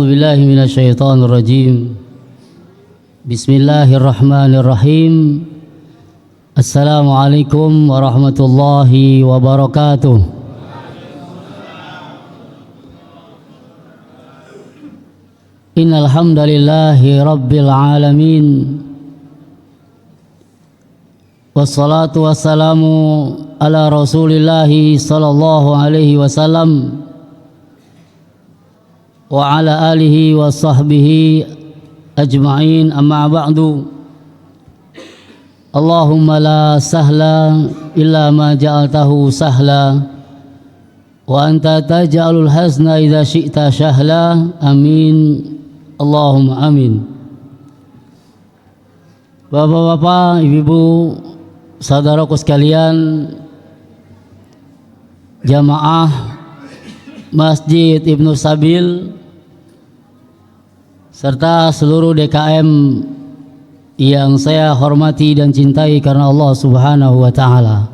أعوذ بالله من الشيطان الرجيم. بسم الله الرحمن الرحيم. السلام عليكم ورحمة الله وبركاته. إن الحمد لله رب العالمين، والصلاة والسلام على رسول الله صلى الله عليه وسلم وعلى آله وصحبه أجمعين. أما بعد، اللهم لا سهل إلا ما جعلته سهلا وأنت تجعل الحزن إذا شئت سهلا. آمين Allahumma amin. Bapak-bapak, ibu-ibu, saudaraku sekalian, jamaah Masjid Ibnu Sabil serta seluruh DKM yang saya hormati dan cintai karena Allah Subhanahu wa taala.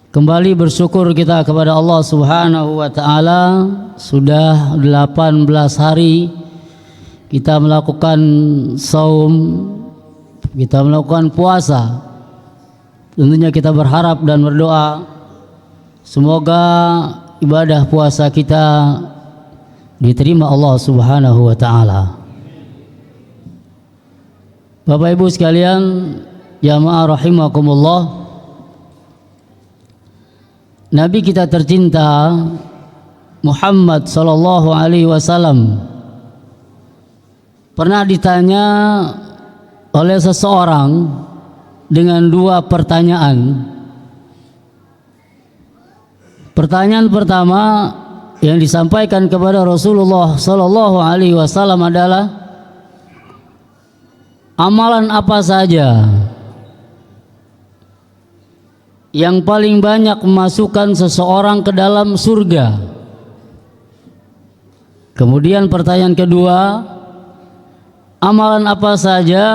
Kembali bersyukur kita kepada Allah Subhanahu wa taala, sudah 18 hari kita melakukan saum, kita melakukan puasa. Tentunya kita berharap dan berdoa semoga ibadah puasa kita diterima Allah Subhanahu wa taala. Bapak Ibu sekalian, jamaah rahimakumullah, Nabi kita tercinta Muhammad sallallahu alaihi wasallam pernah ditanya oleh seseorang dengan dua pertanyaan. Pertanyaan pertama yang disampaikan kepada Rasulullah sallallahu alaihi wasallam adalah, amalan apa saja yang paling banyak memasukkan seseorang ke dalam surga? Kemudian pertanyaan kedua, amalan apa saja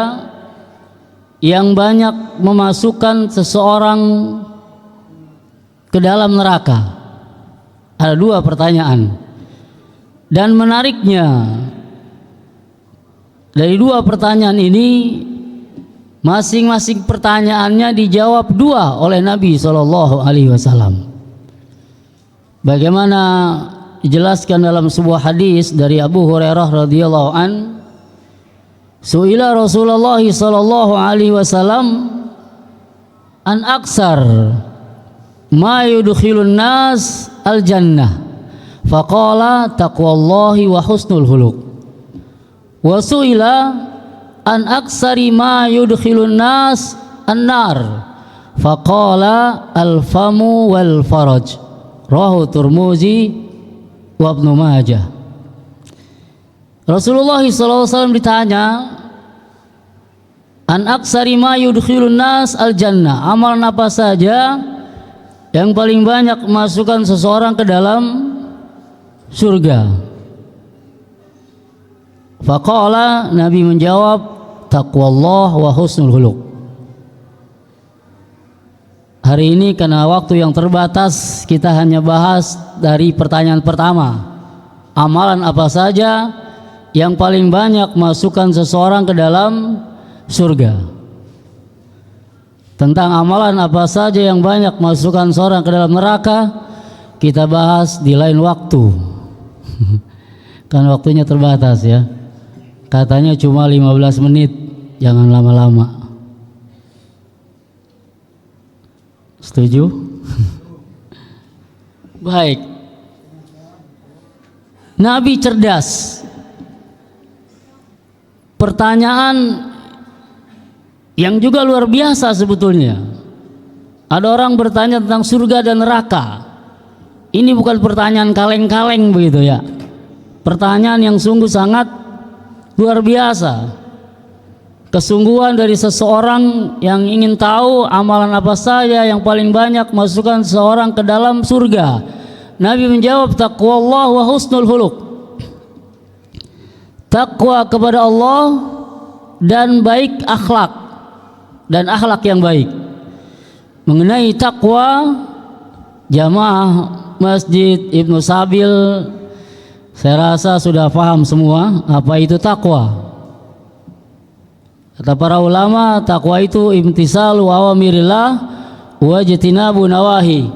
yang banyak memasukkan seseorang ke dalam neraka? Ada dua pertanyaan. Dan menariknya, dari dua pertanyaan ini masing-masing pertanyaannya dijawab dua oleh Nabi Shallallahu Alaihi Wasallam. Bagaimana dijelaskan dalam sebuah hadis dari Abu Hurairah radhiyallahu an, su'ila Rasulullah Shallallahu Alaihi Wasallam an aksar ma yudkhilun nas al jannah, faqala taqwallahi wa husnul khuluq. Wa su'ila an aksari ma yudkhilun nas an-nar, faqala al-famu wal faraj. Rawahu Tirmidzi wa Ibnu Majah. Rasulullah SAW ditanya, an aksari ma yudkhilun nas al-jannah, amalan apa saja yang paling banyak memasukkan seseorang ke dalam surga? Faqala, Nabi menjawab, taqwallah wa husnul khuluq. Hari ini karena waktu yang terbatas, kita hanya bahas dari pertanyaan pertama, amalan apa saja yang paling banyak masukkan seseorang ke dalam surga. Tentang amalan apa saja yang banyak masukkan seseorang ke dalam neraka, kita bahas di lain waktu. Kan waktunya terbatas ya. Katanya cuma 15 menit, jangan lama-lama. Setuju? Baik. Nabi cerdas. Pertanyaan yang juga luar biasa sebetulnya. Ada orang bertanya tentang surga dan neraka. Ini bukan pertanyaan kaleng-kaleng begitu ya. Pertanyaan yang sungguh sangat luar biasa. Kesungguhan dari seseorang yang ingin tahu amalan apa saja yang paling banyak masukkan seseorang ke dalam surga. Nabi menjawab, taqwallah wa husnul khuluq. Takwa kepada Allah dan baik akhlak, dan akhlak yang baik. Mengenai takwa, jamaah Masjid Ibnu Sabil Saya rasa sudah paham semua apa itu takwa. Kata para ulama, takwa itu imtisalu awamirillah wa jtinabu nawahi,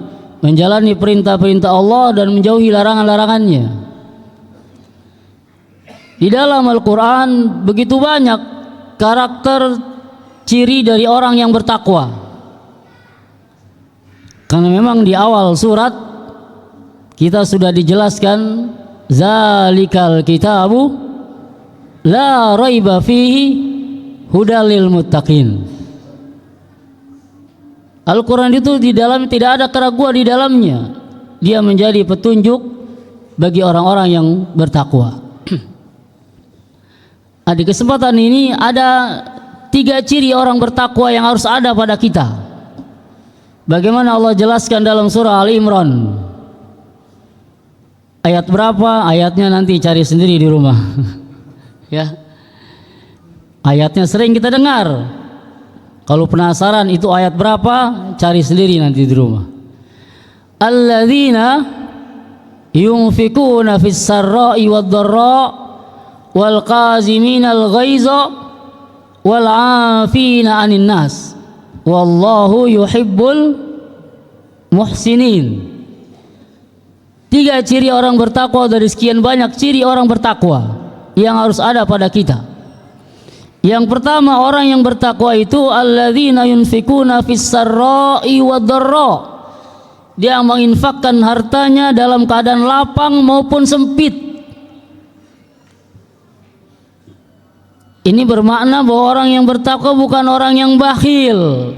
menjalani perintah-perintah Allah dan menjauhi larangan-larangannya. Di dalam Al-Quran begitu banyak karakter ciri dari orang yang bertakwa. Karena memang di awal surat kita sudah dijelaskan, zalikal kitabu la raiba fihi hudal lil muttaqin. Al-Quran itu di dalam tidak ada keraguan di dalamnya. Dia menjadi petunjuk bagi orang-orang yang bertakwa. Di kesempatan ini ada 3 ciri orang bertakwa yang harus ada pada kita. Bagaimana Allah jelaskan dalam surah Al-Imran. Ayat berapa? Ayatnya nanti cari sendiri di rumah. Ya. Ayatnya sering kita dengar. Kalau penasaran itu ayat berapa, cari sendiri nanti di rumah. Alladzina yunfikuna fis sarra'i wad dharra wal qaziminal ghaiza wal 'afina 'anil nas wallahu yuhibbul muhsinin. 3 ciri orang bertakwa dari sekian banyak ciri orang bertakwa yang harus ada pada kita. Yang pertama, orang yang bertakwa itu alladzina yunfikuna fis sarra'i wad dharra. Dia menginfakkan hartanya dalam keadaan lapang maupun sempit. Ini bermakna bahwa orang yang bertakwa bukan orang yang bakhil,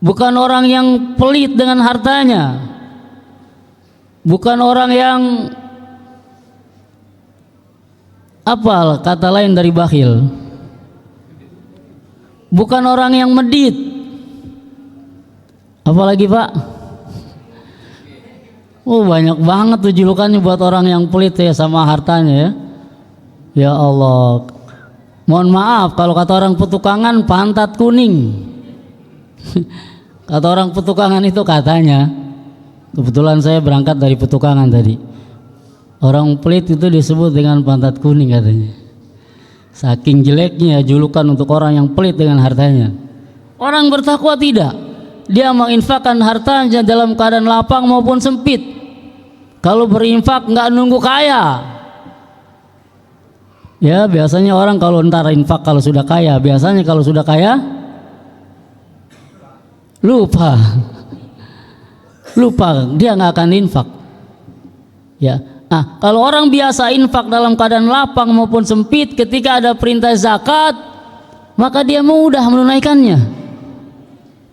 bukan orang yang pelit dengan hartanya, bukan orang yang apa kata lain dari bakhil, bukan orang yang medit. Apalagi Pak? Oh, banyak banget tuh julukannya buat orang yang pelit ya sama hartanya ya. Ya Allah, mohon maaf kalau kata orang petukangan pantat kuning. Kata orang petukangan itu katanya, kebetulan saya berangkat dari petukangan tadi. Orang pelit itu disebut dengan pantat kuning katanya. Saking jeleknya julukan untuk orang yang pelit dengan hartanya. Orang bertakwa tidak. Dia menginfakkan hartanya dalam keadaan lapang maupun sempit. Kalau berinfak nggak nunggu kaya. Ya biasanya orang kalau ntar infak kalau sudah kaya, biasanya kalau sudah kaya lupa dia nggak akan infak. Ya, kalau orang biasa infak dalam keadaan lapang maupun sempit, ketika ada perintah zakat maka dia mudah menunaikannya.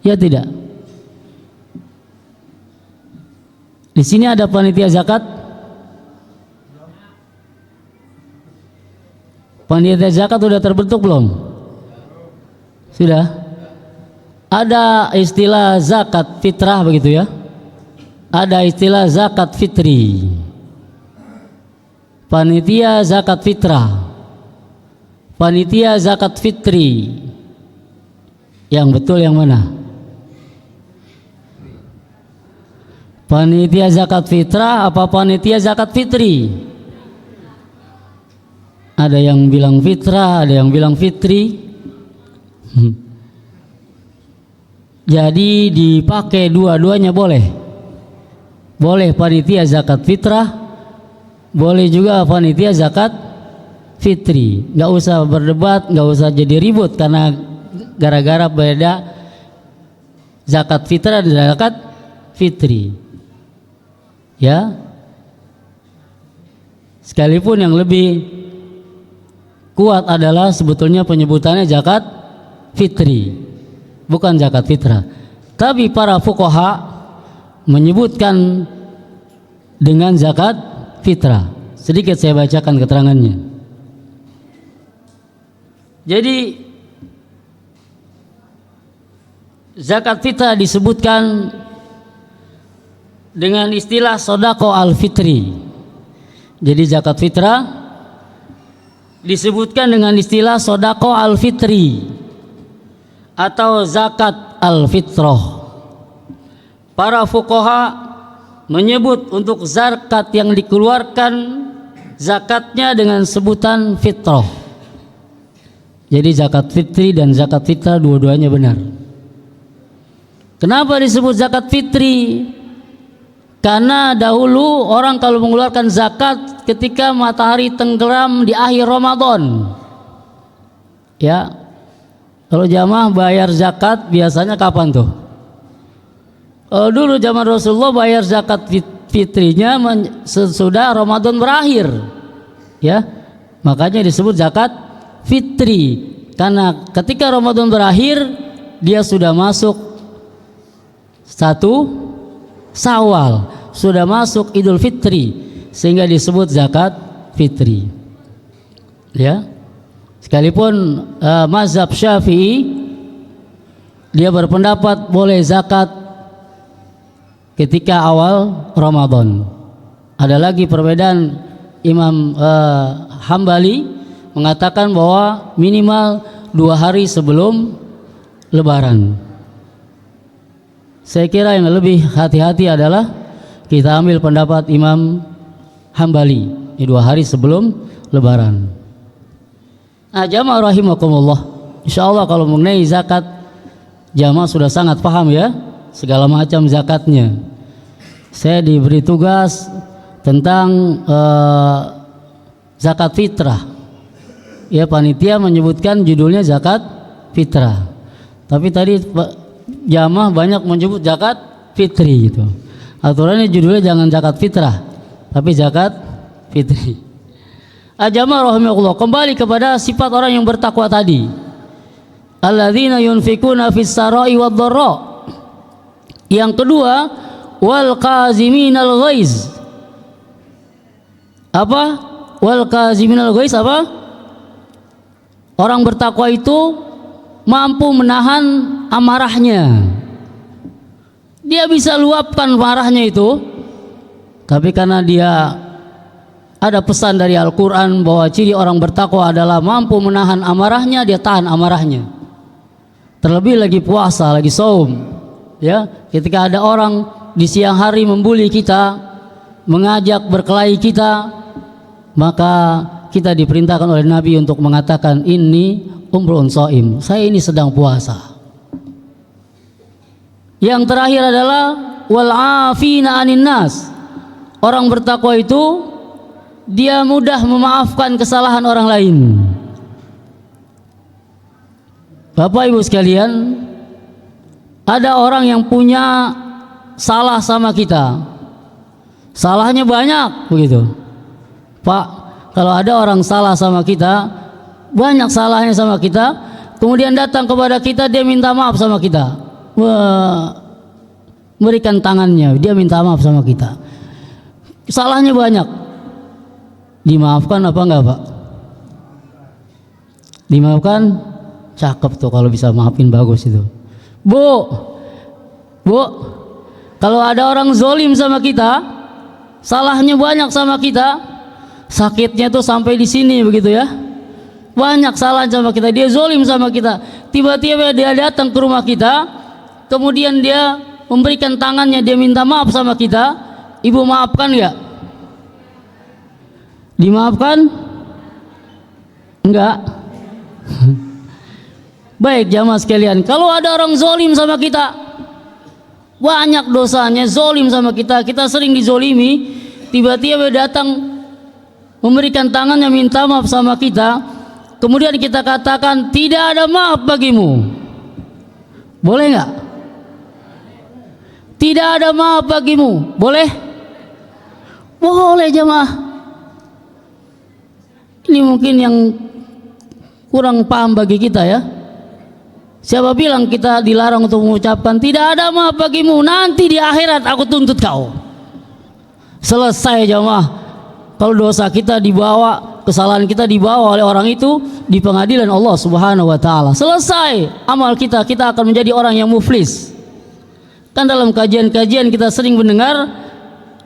Ya tidak. Di sini ada panitia zakat. Panitia zakat sudah terbentuk belum? Sudah. Ada istilah zakat fitrah begitu ya. Ada istilah zakat fitri. Panitia zakat fitrah. Panitia zakat fitri. Yang betul yang mana? Panitia zakat fitrah apa panitia zakat fitri? Ada yang bilang fitrah, ada yang bilang fitri. Jadi dipakai dua-duanya boleh. Boleh panitia zakat fitrah, boleh juga panitia zakat fitri. Nggak usah berdebat, nggak usah jadi ribut karena gara-gara beda zakat fitrah dan zakat fitri. Ya. Sekalipun yang lebih kuat adalah sebetulnya penyebutannya zakat fitri, bukan zakat fitrah. Tapi para fuqaha menyebutkan dengan zakat fitrah. Sedikit saya bacakan keterangannya. Jadi zakat fitrah disebutkan dengan istilah sodaqah al-fitri. Jadi zakat fitrah disebutkan dengan istilah sodaqah al-fitri atau zakat al-fitrah. Para fuqaha menyebut untuk zakat yang dikeluarkan zakatnya dengan sebutan fitrah. Jadi zakat fitri dan zakat fitrah dua-duanya benar. Kenapa disebut zakat fitri? Karena dahulu orang kalau mengeluarkan zakat ketika matahari tenggelam di akhir Ramadan. Ya, kalau jamaah bayar zakat biasanya kapan tuh? Kalau dulu zaman Rasulullah bayar zakat fitrinya sesudah Ramadan berakhir. Ya, makanya disebut zakat fitri. Karena ketika Ramadan berakhir dia sudah masuk 1 Syawal, sudah masuk Idul Fitri, sehingga disebut zakat fitri. Ya, sekalipun mazhab Syafi'i dia berpendapat boleh zakat ketika awal Ramadan. Ada lagi perbedaan, Imam Hambali mengatakan bahwa minimal 2 hari sebelum Lebaran. Saya kira yang lebih hati-hati adalah kita ambil pendapat Imam Hambali, 2 hari sebelum Lebaran. Nah, jamaah rahimakumullah, insyaallah kalau mengenai zakat jamaah sudah sangat paham ya, segala macam zakatnya. Saya diberi tugas tentang zakat fitrah. Ya, panitia menyebutkan judulnya zakat fitrah. Tapi tadi jamaah banyak menyebut zakat fitri gitu. Aturannya judulnya jangan zakat fitrah, tapi zakat fitri. Jamaah rahimakumullah, kembali kepada sifat orang yang bertakwa tadi. Alladzina yunfikuna fis sarai wad dharra. Yang kedua, wal qaziminal ghaiz. Apa? Wal qaziminal ghaiz apa? Orang bertakwa itu mampu menahan amarahnya. Dia bisa luapkan marahnya itu, tapi karena dia ada pesan dari Al-Quran bahwa ciri orang bertakwa adalah mampu menahan amarahnya, dia tahan amarahnya. Terlebih lagi puasa, lagi saum, ya, ketika ada orang di siang hari membuli kita, mengajak berkelahi kita, maka kita diperintahkan oleh Nabi untuk mengatakan, ini umrun shaim, saya ini sedang puasa. Yang terakhir adalah wal afina anin nas. Orang bertakwa itu dia mudah memaafkan kesalahan orang lain. Bapak Ibu sekalian, ada orang yang punya salah sama kita, salahnya banyak begitu. Pak, kalau ada orang salah sama kita, banyak salahnya sama kita, kemudian datang kepada kita, dia minta maaf sama kita, memberikan tangannya, dia minta maaf sama kita, salahnya banyak, dimaafkan apa enggak Pak? Dimaafkan? Cakep tuh kalau bisa maafin, bagus itu. Bu, kalau ada orang zolim sama kita, salahnya banyak sama kita, sakitnya tuh sampai di sini begitu ya, banyak salah sama kita, dia zolim sama kita, tiba-tiba dia datang ke rumah kita, kemudian dia memberikan tangannya, dia minta maaf sama kita, ibu maafkan ya? Dimaafkan? Enggak. Baik jamaah sekalian, kalau ada orang zolim sama kita, banyak dosanya, zolim sama kita, kita sering dizolimi, tiba-tiba datang memberikan tangannya minta maaf sama kita, kemudian kita katakan tidak ada maaf bagimu, boleh nggak? Tidak ada maaf bagimu, boleh? Boleh jamaah. Ini mungkin yang kurang paham bagi kita ya. Siapa bilang kita dilarang untuk mengucapkan tidak ada maaf bagimu, nanti di akhirat aku tuntut kau. Selesai jamaah. Kalau dosa kita dibawa, kesalahan kita dibawa oleh orang itu di pengadilan Allah Subhanahu wa taala. Selesai amal kita, kita akan menjadi orang yang muflis. Kan dalam kajian-kajian kita sering mendengar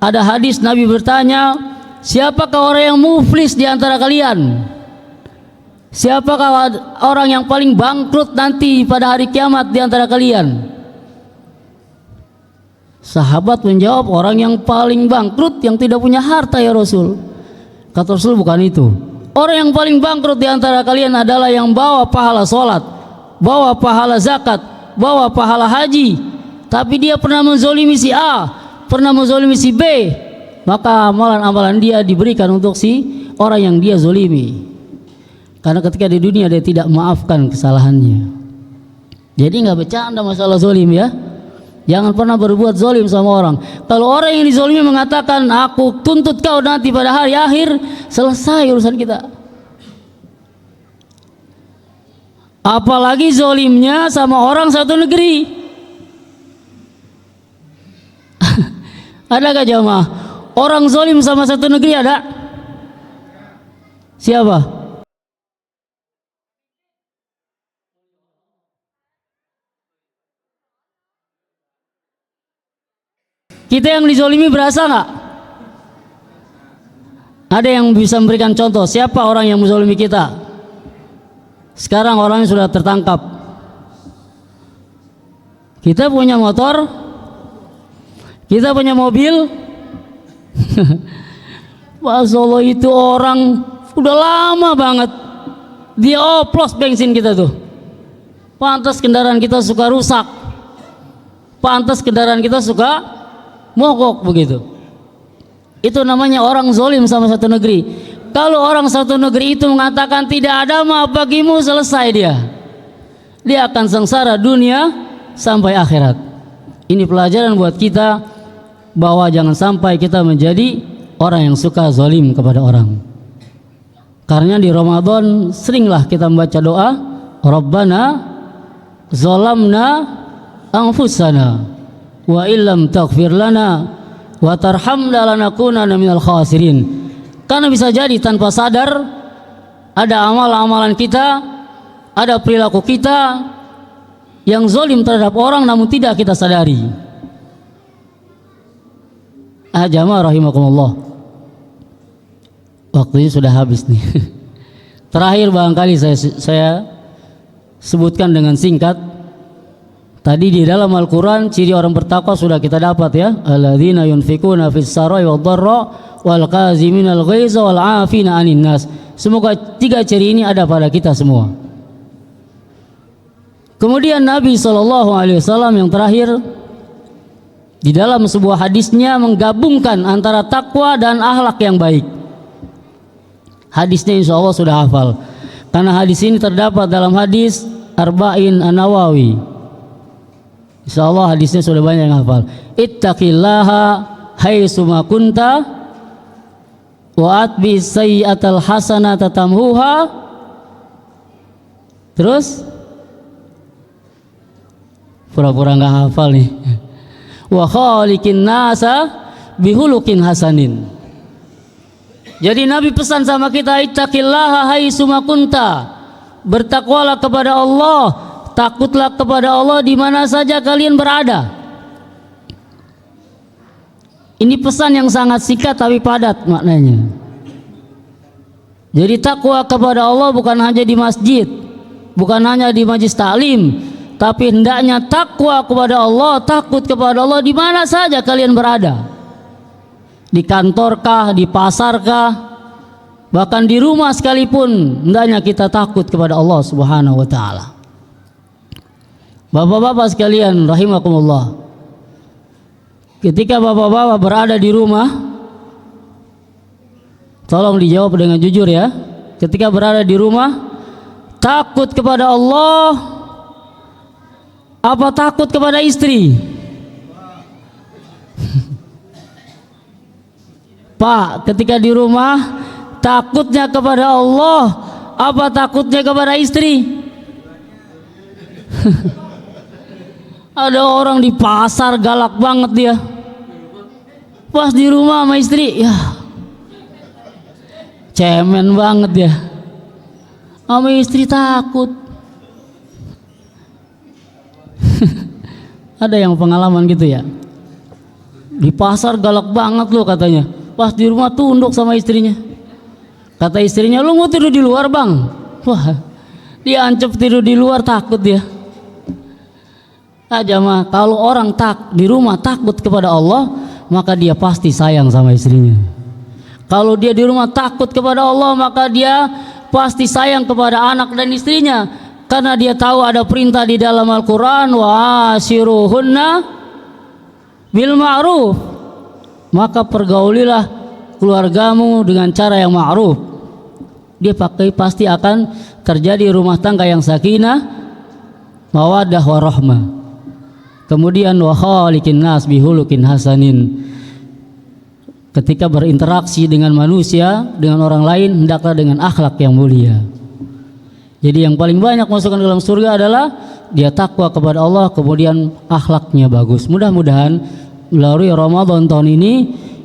ada hadis Nabi bertanya, siapakah orang yang muflis di antara kalian? Siapakah orang yang paling bangkrut nanti pada hari kiamat di antara kalian? Sahabat menjawab, orang yang paling bangkrut yang tidak punya harta ya Rasul. Kata Rasul, bukan itu. Orang yang paling bangkrut di antara kalian adalah yang bawa pahala sholat, bawa pahala zakat, bawa pahala haji, tapi dia pernah menzolimi si A, pernah menzolimi si B, maka amalan-amalan dia diberikan untuk si orang yang dia zolimi. Karena ketika di dunia dia tidak maafkan kesalahannya. Jadi nggak bercanda masalah zolim ya. Jangan pernah berbuat zolim sama orang. Kalau orang yang dizolimi mengatakan aku tuntut kau nanti pada hari akhir, selesai urusan kita. Apalagi zolimnya sama orang satu negeri. Adakah jamaah? Orang zolim sama satu negeri ada? Siapa? Kita yang dizolimi berasa nggak? Ada yang bisa memberikan contoh siapa orang yang menzolimi kita? Sekarang orangnya sudah tertangkap. Kita punya motor, kita punya mobil. Masya Allah, itu orang udah lama banget dia oplos bensin kita tuh. Pantas kendaraan kita suka rusak, pantas kendaraan kita suka mogok begitu. Itu namanya orang zolim sama satu negeri. Kalau orang satu negeri itu mengatakan tidak ada maaf bagimu, selesai dia akan sengsara dunia sampai akhirat. Ini pelajaran buat kita bahwa jangan sampai kita menjadi orang yang suka zolim kepada orang. Karena di Ramadan seringlah kita membaca doa Rabbana zolamna anfusana wa illam taghfir lana wa tarhamna lanakunanna minal khasirin. Karena bisa jadi tanpa sadar ada amal-amalan kita, ada perilaku kita yang zalim terhadap orang namun tidak kita sadari. Jamaah rahimakumullah, waktunya sudah habis nih. Terakhir barangkali saya sebutkan dengan singkat. Tadi di dalam Al-Quran ciri orang bertakwa sudah kita dapat ya. Alladzina yunfikuna fis sarai wad dharra wal qaziminal ghaiza wal 'afina 'anil nas. Semoga tiga ciri ini ada pada kita semua. Kemudian Nabi SAW yang terakhir di dalam sebuah hadisnya menggabungkan antara takwa dan akhlak yang baik. Hadisnya insya Allah sudah hafal, karena hadis ini terdapat dalam hadis Arba'in An-Nawawi. Insya Allah hadisnya sudah banyak yang hafal. Ittaqillaha haitsuma kunta wa atbi sayyi'atal hasanata tamhuha. Terus pura-pura nggak hafal nih. Wa khaliqin nasa bihulukin hasanin. Jadi Nabi pesan sama kita, ittaqillaha haitsuma kunta, bertakwalah kepada Allah, takutlah kepada Allah di mana saja kalian berada. Ini pesan yang sangat singkat tapi padat maknanya. Jadi takwa kepada Allah bukan hanya di masjid, bukan hanya di majlis taklim, tapi hendaknya takwa kepada Allah, takut kepada Allah di mana saja kalian berada. Di kantorkah, di pasarkah, bahkan di rumah sekalipun, hendaknya kita takut kepada Allah Subhanahu wa taala. Bapak-bapak sekalian rahimakumullah, ketika bapak-bapak berada di rumah, tolong dijawab dengan jujur ya. Ketika berada di rumah, takut kepada Allah apa takut kepada istri? Pak, ketika di rumah takutnya kepada Allah apa takutnya kepada istri? Ada orang di pasar galak banget dia, pas di rumah sama istri ya cemen banget dia, sama istri takut. Ada yang pengalaman gitu ya, di pasar galak banget loh katanya, pas di rumah tunduk sama istrinya. Kata istrinya, lu mau tidur di luar bang? Wah, dia ancep tidur di luar, takut dia. Jamaah, kalau orang di rumah takut kepada Allah, maka dia pasti sayang sama istrinya. Kalau dia di rumah takut kepada Allah, maka dia pasti sayang kepada anak dan istrinya, karena dia tahu ada perintah di dalam Al-Quran, wa ashiruhunna bil ma'ruf, maka pergaulilah keluargamu dengan cara yang ma'ruf. Dia pasti akan terjadi rumah tangga yang sakinah, mawaddah warahmah. Kemudian wa khaliqin nas bihulukin hasanin, ketika berinteraksi dengan manusia, dengan orang lain, hendaklah dengan akhlak yang mulia. Jadi yang paling banyak masukkan dalam surga adalah dia takwa kepada Allah, kemudian akhlaknya bagus. Mudah-mudahan melalui Ramadan tahun ini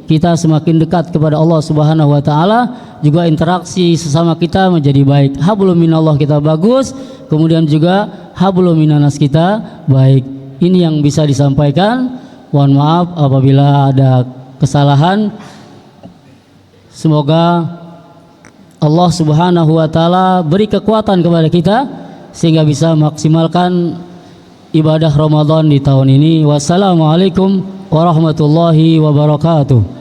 kita semakin dekat kepada Allah Subhanahu wa taala, juga interaksi sesama kita menjadi baik. Hablum minallah kita bagus, kemudian juga hablum minanas kita baik. Ini yang bisa disampaikan. Mohon maaf apabila ada kesalahan. Semoga Allah Subhanahu wa taala beri kekuatan kepada kita sehingga bisa maksimalkan ibadah Ramadan di tahun ini. Wassalamualaikum warahmatullahi wabarakatuh.